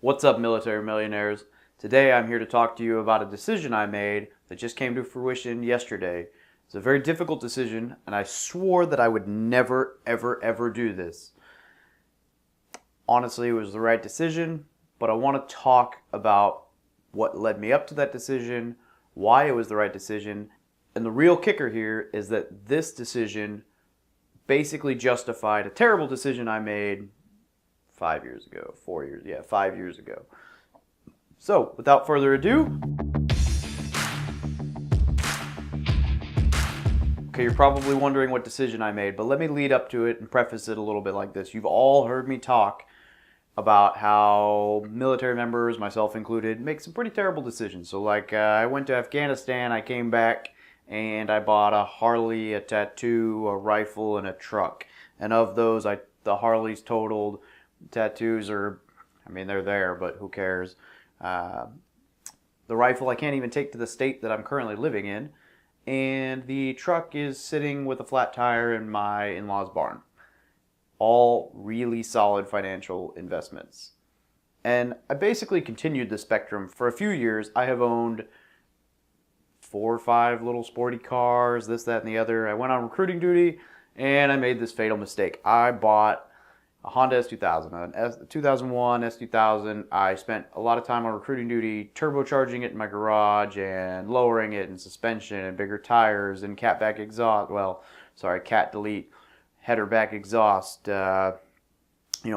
What's up, military millionaires? Today I'm here to talk to you about a decision I made that just came to fruition yesterday. It's a very difficult decision, and I swore that I would never, ever do this. Honestly, it was the right decision, but I want to talk about what led me up to that decision, why it was the right decision, and the real kicker here is that this decision basically justified a terrible decision I made 5 years ago, 4 years, 5 years ago. So, without further ado, okay, you're probably wondering what decision I made, but let me lead up to it and preface it a little bit like this. You've all heard me talk about how military members, myself included, make some pretty terrible decisions. So I went to Afghanistan, I came back, and I bought a Harley, a tattoo, a rifle, and a truck. And of those, the Harleys totaled. Tattoos are, they're there, but who cares? The rifle I can't even take to the state that I'm currently living in. And the truck is sitting with a flat tire in my in-laws' barn. All really solid financial investments. And I basically continued the spectrum. For a few years, I have owned 4 or 5 little sporty cars, this, that, and the other. I went on recruiting duty, and I made this fatal mistake. I bought a Honda S2000, a 2001 S2000. I spent a lot of time on recruiting duty turbocharging it in my garage and lowering it and suspension and bigger tires and cat back exhaust. Cat delete, header back exhaust, for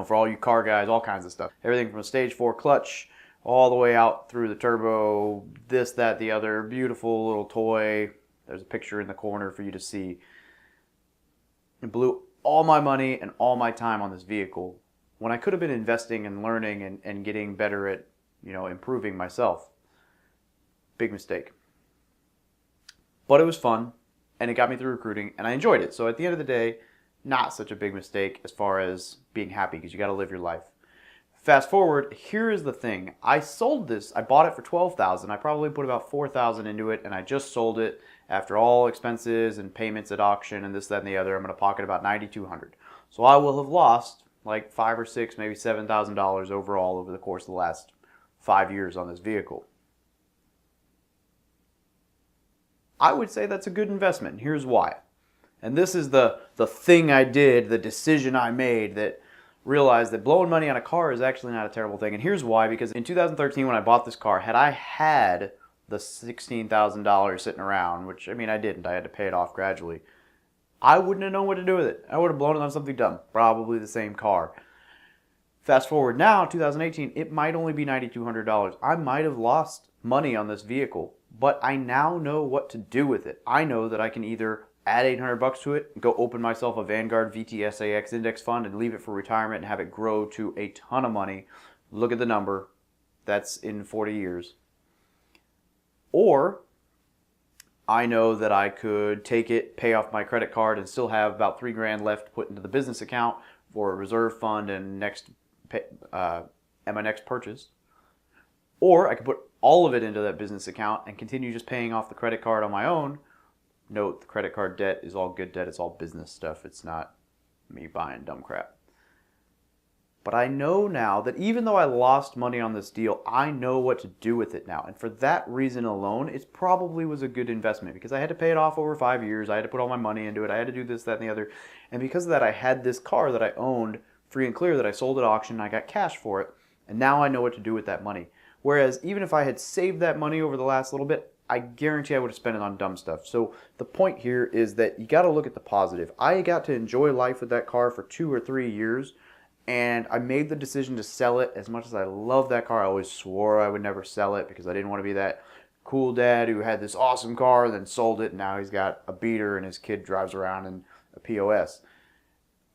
all you car guys, all kinds of stuff. Everything from a stage 4 clutch all the way out through the turbo, this, that, the other. Beautiful little toy. There's a picture in the corner for you to see. It blew all my money and all my time on this vehicle when I could have been investing and learning and getting better at, improving myself. Big mistake. But it was fun, and it got me through recruiting, and I enjoyed it. So at the end of the day, not such a big mistake as far as being happy, because you got to live your life. Fast forward, here is the thing. I sold this. I bought it for $12,000. I probably put about $4,000 into it, and I just sold it after all expenses and payments at auction and this, that, and the other. I'm going to pocket about $9,200. So I will have lost like $5,000 or $6,000, maybe $7,000 overall over the course of the last 5 years on this vehicle. I would say that's a good investment. Here's why. And this is the thing I did, the decision I made that realized that blowing money on a car is actually not a terrible thing. And here's why, because in 2013 when I bought this car, had I had the $16,000 sitting around, which I didn't, I had to pay it off gradually, I wouldn't have known what to do with it. I would have blown it on something dumb, probably the same car. Fast forward now, 2018, it might only be $9,200. I might have lost money on this vehicle, but I now know what to do with it. I know that I can either add $800 to it, go open myself a Vanguard VTSAX index fund and leave it for retirement and have it grow to a ton of money. Look at the number. That's in 40 years. Or I know that I could take it, pay off my credit card, and still have about $3,000 left to put into the business account for a reserve fund and my next purchase. Or I could put all of it into that business account and continue just paying off the credit card on my own. Note, the credit card debt is all good debt. It's all business stuff. It's not me buying dumb crap. But I know now that even though I lost money on this deal, I know what to do with it now. And for that reason alone, it probably was a good investment because I had to pay it off over 5 years. I had to put all my money into it. I had to do this, that, and the other. And because of that, I had this car that I owned free and clear that I sold at auction and I got cash for it. And now I know what to do with that money. Whereas even if I had saved that money over the last little bit, I guarantee I would have spent it on dumb stuff. So the point here is that you got to look at the positive. I got to enjoy life with that car for 2 or 3 years, and I made the decision to sell it. As much as I love that car, I always swore I would never sell it because I didn't want to be that cool dad who had this awesome car and then sold it, and now he's got a beater and his kid drives around in a POS.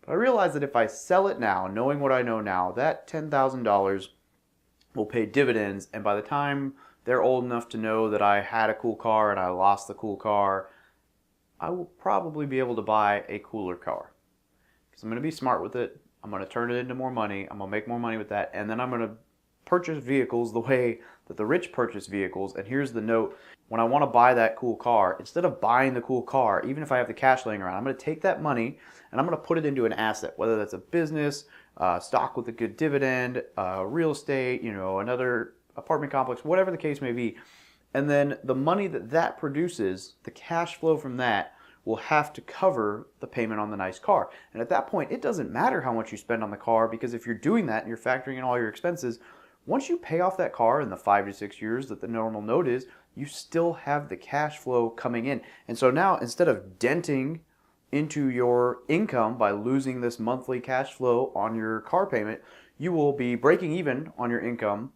But I realized that if I sell it now, knowing what I know now, that $10,000 will pay dividends, and by the time they're old enough to know that I had a cool car and I lost the cool car, I will probably be able to buy a cooler car. Because I'm going to be smart with it. I'm going to turn it into more money. I'm going to make more money with that. And then I'm going to purchase vehicles the way that the rich purchase vehicles. And here's the note. When I want to buy that cool car, instead of buying the cool car, even if I have the cash laying around, I'm going to take that money and I'm going to put it into an asset, whether that's a business, stock with a good dividend, real estate, another apartment complex, whatever the case may be. And then the money that produces, the cash flow from that, will have to cover the payment on the nice car. And at that point, it doesn't matter how much you spend on the car, because if you're doing that and you're factoring in all your expenses, once you pay off that car in the 5 to 6 years that the normal note is, you still have the cash flow coming in. And so now, instead of denting into your income by losing this monthly cash flow on your car payment, you will be breaking even on your income,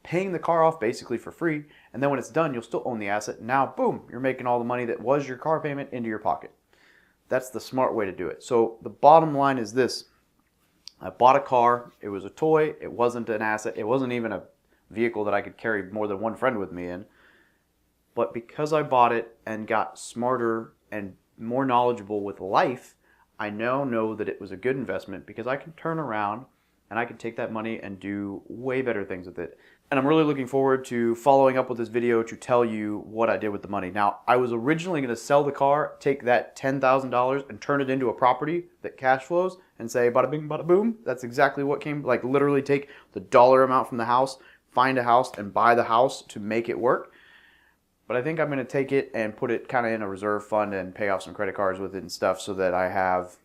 paying the car off basically for free, and then when it's done, you'll still own the asset. Now, boom, you're making all the money that was your car payment into your pocket. That's the smart way to do it. So the bottom line is this. I bought a car. It was a toy. It wasn't an asset. It wasn't even a vehicle that I could carry more than one friend with me in. But because I bought it and got smarter and more knowledgeable with life, I now know that it was a good investment, because I can turn around and I can take that money and do way better things with it. And I'm really looking forward to following up with this video to tell you what I did with the money. Now, I was originally going to sell the car, take that $10,000 and turn it into a property that cash flows and say bada bing, bada boom. That's exactly what came, like literally take the dollar amount from the house, find a house and buy the house to make it work. But I think I'm going to take it and put it kind of in a reserve fund and pay off some credit cards with it and stuff, so that I have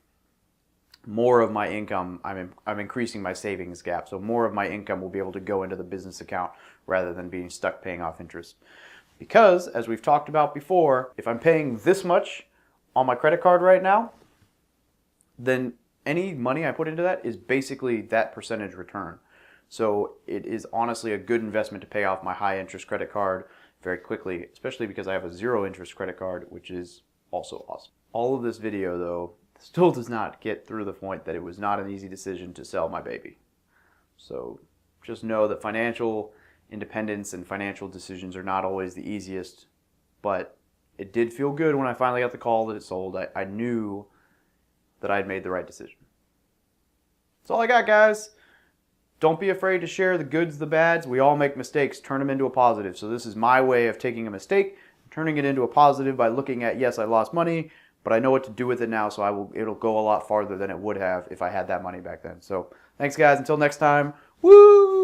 more of my income. I'm increasing my savings gap, so more of my income will be able to go into the business account rather than being stuck paying off interest. Because, as we've talked about before, if I'm paying this much on my credit card right now, then any money I put into that is basically that percentage return. So it is honestly a good investment to pay off my high interest credit card very quickly, especially because I have a 0 interest credit card, which is also awesome. All of this video, though, still does not get through the point that it was not an easy decision to sell my baby. So just know that financial independence and financial decisions are not always the easiest, but it did feel good when I finally got the call that it sold. I knew that I'd made the right decision. That's all I got, guys. Don't be afraid to share the goods, the bads. We all make mistakes. Turn them into a positive. So this is my way of taking a mistake, turning it into a positive by looking at, yes, I lost money, but I know what to do with it now, so it'll go a lot farther than it would have if I had that money back then. So thanks, guys. Until next time. Woo!